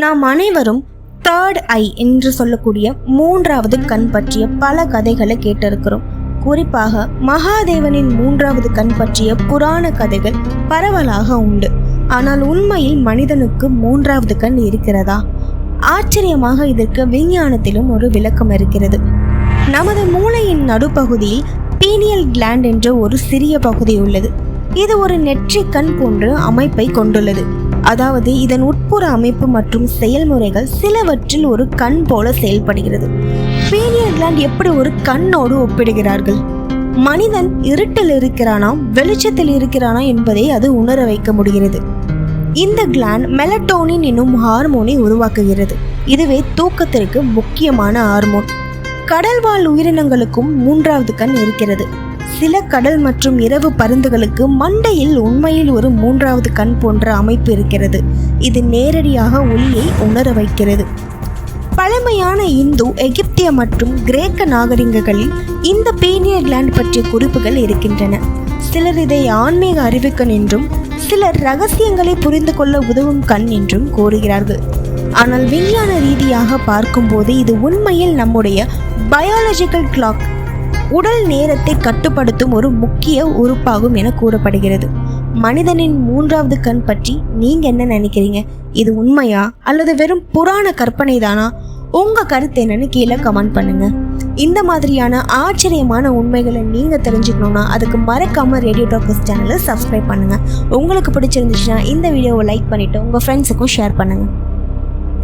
நாம் அனைவரும் தேர்ட் ஐ என்று சொல்லக்கூடிய மூன்றாவது கண் பற்றிய பல கதைகளை கேட்டிருக்கிறோம். குறிப்பாக மகாதேவனின் மூன்றாவது கண் பற்றிய புராண கதைகள் பரவலாக உண்டு. ஆனால் உண்மையில் மனிதனுக்கு மூன்றாவது கண் இருக்கிறதா? ஆச்சரியமாக இதற்கு விஞ்ஞானத்திலும் ஒரு விளக்கம் இருக்கிறது. நமது மூளையின் நடுப்பகுதியில் பீனியல் கிளாண்ட் என்ற ஒரு சிறிய பகுதி உள்ளது. இது ஒரு நெற்றிக் கண் போன்ற அமைப்பை கொண்டுள்ளது. அதாவது இதன் உட்புற அமைப்பு மற்றும் செயல்முறைகள் சிலவற்றில் ஒரு கண் போல செயல்படுகிறது. பீனியல் கிளாண்ட் எப்படி ஒரு கண்ணோடு ஒப்பிடுகிறார்கள்? மனிதன் இருட்டில் இருக்கிறானா வெளிச்சத்தில் இருக்கிறானா என்பதை அது உணர வைக்க முடிகிறது. இந்த கிளாண்ட் மெலட்டோனின் என்னும் ஹார்மோனை உருவாக்குகிறது. இதுவே தூக்கத்திற்கு முக்கியமான ஹார்மோன். கடல்வாழ் உயிரினங்களுக்கும் மூன்றாவது கண் இருக்கிறது. சில கடல் மற்றும் இரவு பருந்துகளுக்கு மண்டையில் உண்மையில் ஒரு மூன்றாவது கண் போன்ற அமைப்பு இருக்கிறது. இது நேரடியாக ஒளியை உணர வைக்கிறது. பழமையான இந்து, எகிப்திய மற்றும் கிரேக்க நாகரிகங்களில் இந்த பீனியல் கிளாண்ட் பற்றிய குறிப்புகள் இருக்கின்றன. சிலர் இதை ஆன்மீக அறிவுக்கண் என்றும் சிலர் ரகசியங்களை புரிந்து கொள்ள உதவும் கண் என்றும் கூறுகிறார்கள். ஆனால் விஞ்ஞான ரீதியாக பார்க்கும்போது இது உண்மையில் நம்முடைய பயாலஜிக்கல் கிளாக், உடல் நேரத்தை கட்டுப்படுத்தும் ஒரு முக்கிய உறுப்பாகும் என கூறப்படுகிறது. மனிதனின் மூன்றாவது கண் பற்றி நீங்க என்ன நினைக்கிறீங்க? இது உண்மையா அல்லது வெறும் புராண கற்பனை தானா? உங்க கருத்து என்னன்னு கீழே கமெண்ட் பண்ணுங்க. இந்த மாதிரியான ஆச்சரியமான உண்மைகளை நீங்க தெரிஞ்சுக்கணும்னா அதுக்கு மறக்காம ரேடியோ டாக்கர்ஸ் சேனலை சப்ஸ்கிரைப் பண்ணுங்க. உங்களுக்கு பிடிச்சிருந்துச்சுன்னா இந்த வீடியோவை லைக் பண்ணிட்டு உங்க ஃப்ரெண்ட்ஸுக்கும் ஷேர் பண்ணுங்க.